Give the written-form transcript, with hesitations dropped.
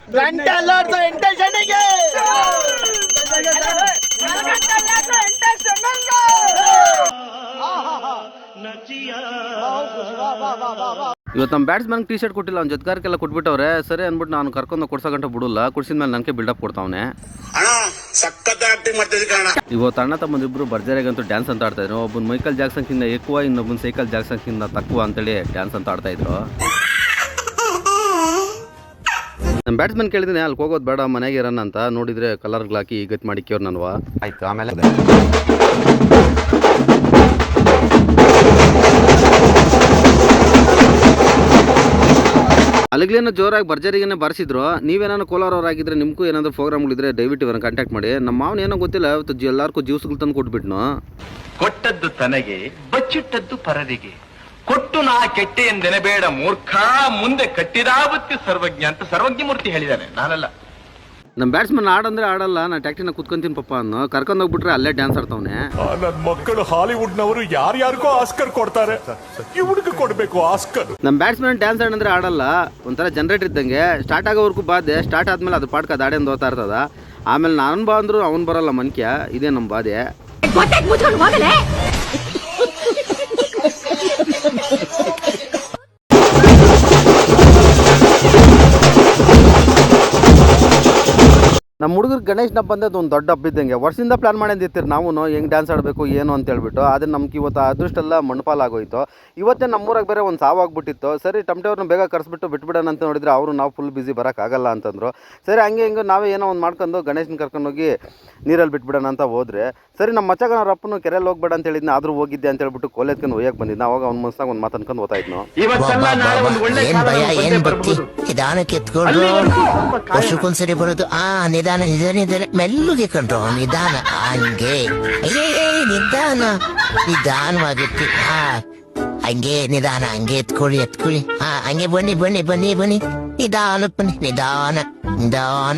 ಇವತ್ತು ನಮ್ಮ batsman T shirt ಕೊಟ್ಟಿಲ್ಲ, ಅವ್ನ ಜೊತೆಗಾರಕ್ಕೆಲ್ಲ ಕೊಟ್ಬಿಟ್ಟವ್ರೆ. ಸರಿ ಅಂದ್ಬಿಟ್ಟು ನಾನು ಕರ್ಕೊಂಡು ಕೊಡ್ಸೋ ಗಂಟೆ ಬಿಡಲ್ಲ, ಕುಡ್ಸಿದ ಮೇಲೆ ನನಗೆ ಬಿಲ್ಡಪ್ ಕೊಡ್ತಾವನೆ. ಇವತ್ತು ಅಣ್ಣ ತಮ್ಮಂದಿಬ್ರು ಭರ್ಜರಿಗಂತೂ ಡ್ಯಾನ್ಸ್ ಅಂತ ಆಡ್ತಾ ಇದ್ರು. ಒಬ್ಬನ ಮೈಕಲ್ ಜಾಕ್ಸನ್ಕಿಂತ ఎక్కువ, ಇನ್ನೊಬ್ಬನ ಸೈಕಲ್ ಜಾಕ್ಸನ್ಕಿಂತ ತక్కుವ ಅಂತೇಳಿ ಡ್ಯಾನ್ಸ್ ಅಂತ ಆಡ್ತಾ ಇದ್ರು. ನಮ್ಮ ಬ್ಯಾಟ್ಸ್ಮನ್ ಕೇಳಿದ್ದೀನಿ ಅಲ್ಲಿ ಹೋಗೋದು ಬೇಡ ಮನೆಗೆ ಇರೋಣ ಅಂತ. ನೋಡಿದ್ರೆ ಕಲರ್ಗಳಾಕಿ ಗತಿ ಮಾಡಿಕ್ಯೋರು ನನ್ವ. ಆಯ್ತು ಆಮೇಲೆ ಅಲ್ಲಿಗ್ಲೇನೋ ಜೋರಾಗಿ ಭರ್ಜರಿಗೇನೆ ಬಾರಿಸಿದ್ರು. ನೀವೇನಾದ್ರು ಕೋಲಾರವರಾಗಿದ್ರೆ ನಿಮಗೂ ಏನಾದರೂ ಪ್ರೋಗ್ರಾಮ್ಗಳಿದ್ರೆ ದಯವಿಟ್ಟು ಇವರನ್ನು ಕಾಂಟ್ಯಾಕ್ಟ್ ಮಾಡಿ. ನಮ್ಮ ಮಾವನ ಏನೋ ಗೊತ್ತಿಲ್ಲ, ಇವತ್ತು ಎಲ್ಲರಿಗೂ ಜ್ಯೂಸ್ಗಳು ತಂದು ಕೊಟ್ಬಿಟ್ನು. ಕೊಟ್ಟದ್ದು ತನಗೆ, ಬಚ್ಚಿಟ್ಟದ್ದು ಪರರಿಗೆ, ಕೊಟ್ಟು ನಾ ಕೆಟ್ಟೆ ಎಂದೆನಬೇಡ ಮೂರ್ಖ, ಮುಂದೆ ಕಟ್ಟಿದ ಬುತ್ತಿ ಸರ್ವಜ್ಞ ಅಂತ ಸರ್ವಜ್ಞ ಮೂರ್ತಿ ಹೇಳಿದ್ದಾನೆ, ನಾನಲ್ಲ. ನಮ್ಮ ಬ್ಯಾಟ್ಸ್ಮನ್ ಆಡಂದ್ರೆ ಆಡಲ್ಲ, ನಾ ಟ್ಯಾಕ್ಟಿನ ಕುತ್ಕೊಂತೀನಿ ಪಪ್ಪ ಅನ್ನೋ. ಕರ್ಕೊಂಡು ಹೋಗ್ಬಿಟ್ರೆ ಅಲ್ಲೇ ಡ್ಯಾನ್ಸ್ ಆಡ್ತಾವನೆ. ನನ್ನ ಮಕ್ಕಳು ಹಾಲಿವುಡ್ನವರು ಯಾರ್ಯಾರಿಗೋ ಆಸ್ಕರ್ ಕೊಡ್ತಾರೆ, ಇವ್ರಿಗೆ ಕೊಡ್ಬೇಕು ಆಸ್ಕರ್. ನಮ್ಮ ಬ್ಯಾಟ್ಸ್ಮನ್ ಡ್ಯಾನ್ಸ್ ಆಡಂದ್ರೆ ಆಡಲ್ಲ, ಒಂಥರ ಜನರೇಟರ್ ಇದ್ದಂಗೆ. ಸ್ಟಾರ್ಟ್ ಆಗೋವರೆಗೂ ಬಾಧೆ, ಸ್ಟಾರ್ಟ್ ಆದ್ಮೇಲೆ ಅದು ಪಾಡ್ಕ ದಾಡೆಂದು ಹೋಗ್ತಾ ಇರ್ತದ. ಆಮೇಲೆ ನಾನು ಬಾ ಅಂದ್ರು ಅವ್ನು ಬರಲ್ಲ ಮನ್ಕ್ಯ. ಇದೇ ನಮ್ಮ ಬಾಧೆ. ನಮ್ಮ ಹುಡುಗರು ಗಣೇಶ್ ಹಬ್ಬ ಬಂದದ್ದು ಒಂದು ದೊಡ್ಡ ಹಬ್ಬ ಇದ್ದಂಗೆ. ವರ್ಷದಿಂದ ಪ್ಲಾನ್ ಮಾಡಿರ್ತೀರಿ ನಾವು ಹೆಂಗೆ ಡ್ಯಾನ್ಸ್ ಆಡಬೇಕು ಏನು ಅಂತ ಹೇಳ್ಬಿಟ್ಟು. ಆದರೆ ನಮ್ಗೆ ಇವತ್ತು ಅದೃಷ್ಟ ಎಲ್ಲ ಮಣ್ಪಾಲಾಗೋಯ್ತು. ಇವತ್ತೇ ನಮ್ಮೂರಾಗ ಬೇರೆ ಒಂದು ಸಾವಾಗ್ಬಿಟ್ಟಿತ್ತು. ಸರಿ ಟಮಟೆವ್ರನ್ನ ಬೇಗ ಕರೆಸ್ಬಿಟ್ಟು ಬಿಟ್ಬಿಡೋಣ ಅಂತ ನೋಡಿದ್ರೆ ಅವರು ನಾವು ಫುಲ್ ಬಿಸಿ ಬರೋಕ್ಕಾಗಲ್ಲ ಅಂತಂದರು. ಸರಿ ಹಂಗೆ ಹಿಂಗೆ ನಾವೇ ಏನೋ ಒಂದು ಮಾಡ್ಕೊಂಡು ಗಣೇಶನ ಕರ್ಕೊಂಡೋಗಿ ನೀರಲ್ಲಿ ಬಿಟ್ಬಿಡೋಣ ಅಂತ ಹೋದ್ರೆ, ಸರಿ ನಮ್ಮ ಮಚ್ಚಗನವ್ರ ಅಪ್ಪನು ಕೆರೆಯಲ್ಲಿ ಹೋಗ್ಬೇಡ ಅಂತ ಹೇಳಿದ್ನ, ಆದರೂ ಹೋಗಿದ್ದೆ ಅಂತ ಹೇಳ್ಬಿಟ್ಟು ಕೋಲೆ ಎತ್ಕೊಂಡು ಒಯ್ಯಕ್ಕೆ ಬಂದಿದ್ದ. ಅವಾಗ ಅವ್ನ ಮನಸ್ಸಾಗ ಒಂದು ಮಾತು ಅನ್ಕೊಂಡು ಹೋಗ್ತಾ ಇದ್ನು. ವರ್ಷಕ್ಕೊಂದ್ಸರಿ ಬರೋದು. ನಿಧಾನ ನಿಧಾನ ಮೆಲ್ಲುಗೆ ಕಂಡ್ರು, ನಿಧಾನ ಹಂಗೆ ನಿಧಾನವಾಗಿತ್ತು. ಹಂಗೆ ನಿಧಾನ, ಹಂಗೆ ಎತ್ಕೊಳ್ಳಿ. ಹಂಗೆ ಬನ್ನಿ ನಿಧಾನ ನಿಧಾನ.